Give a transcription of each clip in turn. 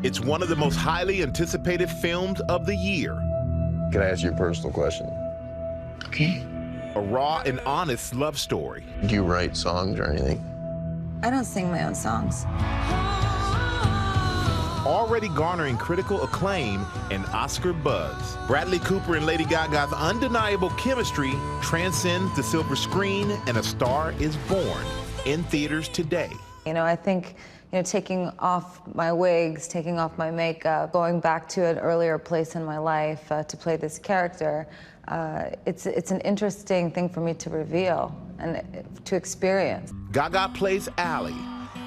It's one of the most highly anticipated films of the year. Can I ask you a personal question? Okay. A raw and honest love story. Do you write songs or anything? I don't sing my own songs. Already garnering critical acclaim and Oscar buzz. Bradley Cooper and Lady Gaga's undeniable chemistry transcends the silver screen, and A Star is Born in theaters today. You know, I think, taking off my wigs, taking off my makeup, going back to an earlier place in my life to play this character, it's an interesting thing for me to reveal and to experience. Gaga plays Allie,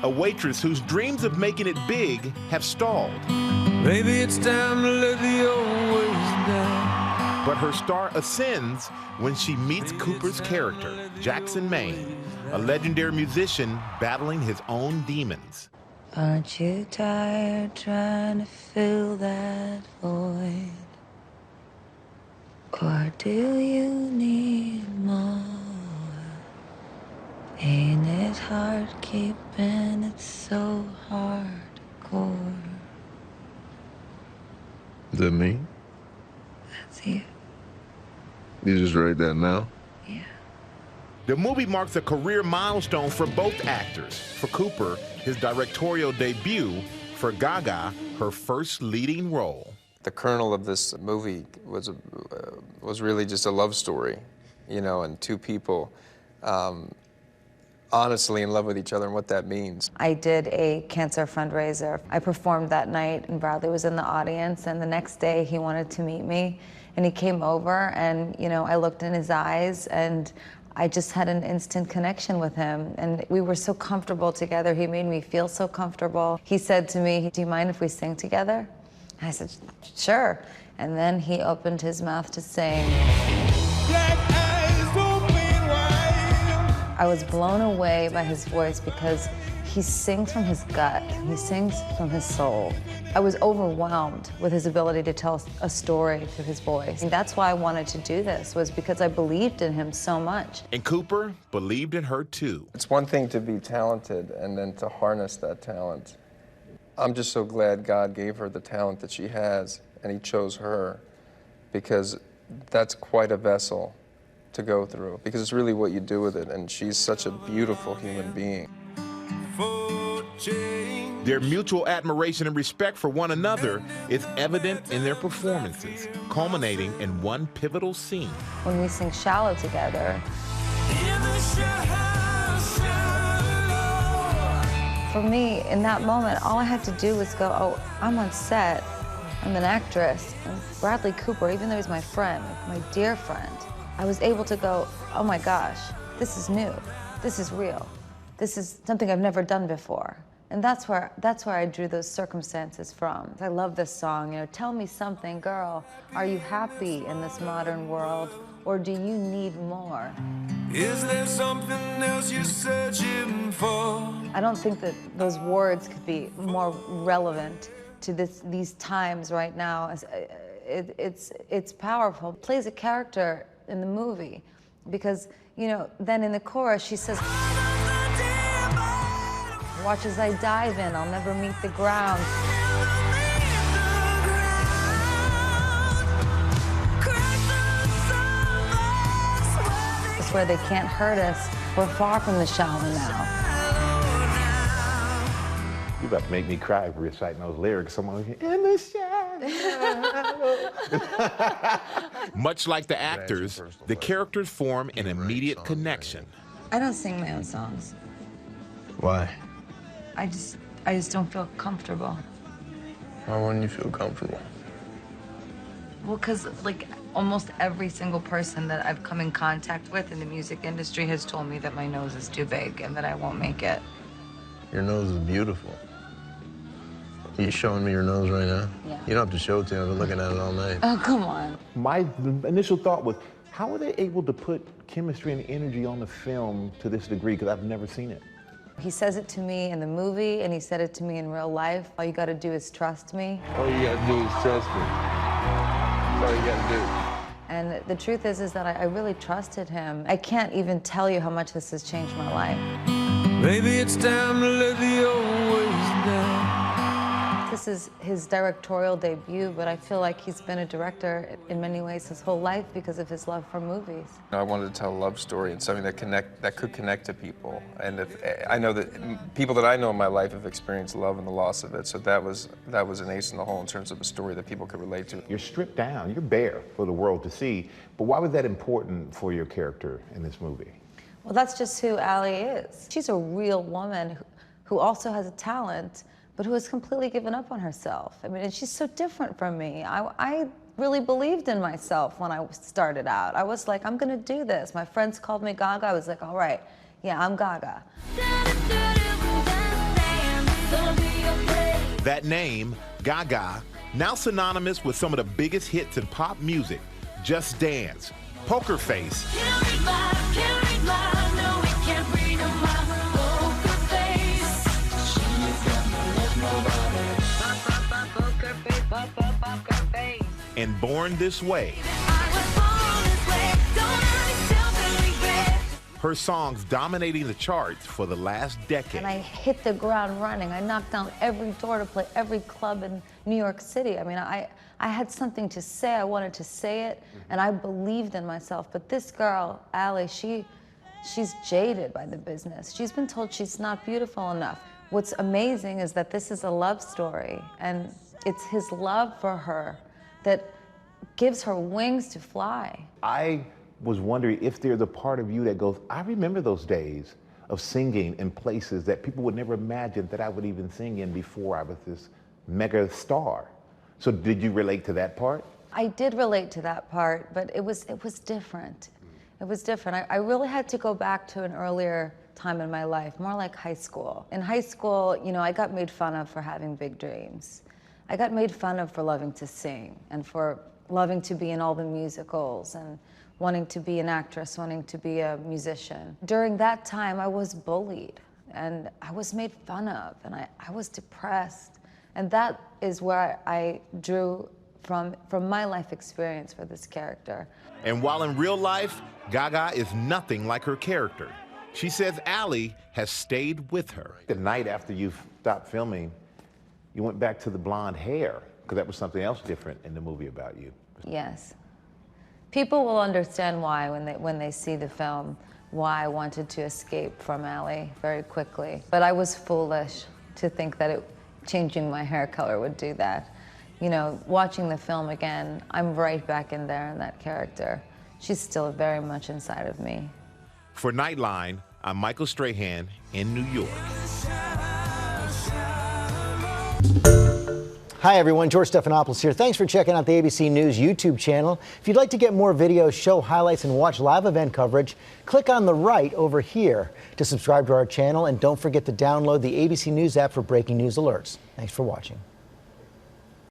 a waitress whose dreams of making it big have stalled. Maybe it's time to let the old ways down. But her star ascends when she meets Cooper's character, Jackson Maine, a legendary musician battling his own demons. Aren't you tired trying to fill that void? Or do you need more? Ain't it hard keeping it so hardcore? Is that me? That's you. You just write that now? Yeah. The movie marks a career milestone for both actors. For Cooper, his directorial debut. For Gaga, her first leading role. The kernel of this movie was really just a love story, and two people honestly in love with each other and what that means. I did a cancer fundraiser. I performed that night, and Bradley was in the audience, and the next day he wanted to meet me, and he came over, and I looked in his eyes, and I just had an instant connection with him, and we were so comfortable together. He made me feel so comfortable. He said to me, "Do you mind if we sing together?" And I said, "Sure." And then he opened his mouth to sing. I was blown away by his voice because he sings from his gut. He sings from his soul. I was overwhelmed with his ability to tell a story through his voice. And that's why I wanted to do this, was because I believed in him so much. And Cooper believed in her too. It's one thing to be talented and then to harness that talent. I'm just so glad God gave her the talent that she has, and he chose her, because that's quite a vessel to go through, because it's really what you do with it, and she's such a beautiful human being. Their mutual admiration and respect for one another is evident in their performances, culminating in one pivotal scene. When we sing Shallow together, for me, in that moment, all I had to do was go, oh, I'm on set, I'm an actress, and Bradley Cooper, even though he's my friend, my dear friend, I was able to go, oh my gosh, this is new, this is real, this is something I've never done before. And that's where I drew those circumstances from. I love this song, tell me something, girl, are you happy in this modern world, or do you need more? Is there something else you're searching for? I don't think that those words could be more relevant to these times right now. It's powerful. It plays a character in the movie because, then in the chorus she says, watch as I dive in, I'll never meet the ground. It's where they can't hurt us. We're far from the shallow now. You about to make me cry reciting those lyrics. Someone in the shadow. Much like the actors, the characters form an immediate connection. I don't sing my own songs. Why? I just don't feel comfortable. Why wouldn't you feel comfortable? Well, because almost every single person that I've come in contact with in the music industry has told me that my nose is too big and that I won't make it. Your nose is beautiful. Are you showing me your nose right now? Yeah. You don't have to show it to me. I've been looking at it all night. Oh, come on. My initial thought was, how are they able to put chemistry and energy on the film to this degree? Because I've never seen it. He says it to me in the movie, and he said it to me in real life. All you gotta do is trust me. All you gotta do is trust me. That's all you gotta do. And the truth is that I really trusted him. I can't even tell you how much this has changed my life. Maybe it's time to let the old ways down. To this is his directorial debut, but I feel like he's been a director in many ways his whole life because of his love for movies. I wanted to tell a love story and something that could connect to people. And I know that people that I know in my life have experienced love and the loss of it, so that was an ace in the hole in terms of a story that people could relate to. You're stripped down, you're bare for the world to see, but why was that important for your character in this movie? Well, that's just who Allie is. She's a real woman who also has a talent, but who has completely given up on herself. I mean, and she's so different from me. I really believed in myself when I started out. I was like, I'm gonna do this. My friends called me Gaga. I was like, all right, yeah, I'm Gaga. That name, Gaga, now synonymous with some of the biggest hits in pop music. Just Dance, Poker Face, and Born This Way. Her songs dominating the charts for the last decade. And I hit the ground running. I knocked down every door to play every club in New York City. I mean, I had something to say. I wanted to say it, and I believed in myself. But this girl, Allie, she's jaded by the business. She's been told she's not beautiful enough. What's amazing is that this is a love story, and it's his love for her that gives her wings to fly. I was wondering if there's a part of you that goes, I remember those days of singing in places that people would never imagine that I would even sing in before I was this mega star. So did you relate to that part? I did relate to that part, but it was different. It was different. I really had to go back to an earlier time in my life, more like high school. In high school, you know, I got made fun of for having big dreams. I got made fun of for loving to sing and for loving to be in all the musicals and wanting to be an actress, wanting to be a musician. During that time, I was bullied and I was made fun of and I was depressed. And that is where I drew from my life experience for this character. And while in real life, Gaga is nothing like her character. She says Allie has stayed with her. The night after you stopped filming, you went back to the blonde hair, because that was something else different in the movie about you. Yes. People will understand why when they see the film, why I wanted to escape from Allie very quickly. But I was foolish to think that changing my hair color would do that. You know, watching the film again, I'm right back in there in that character. She's still very much inside of me. For NIGHTLINE, I'm Michael Strahan in New York. Hi everyone, George Stephanopoulos here. Thanks for checking out the ABC News YouTube channel. If you'd like to get more videos, show highlights, and watch live event coverage, click on the right over here to subscribe to our channel, and don't forget to download the ABC News app for breaking news alerts. Thanks for watching.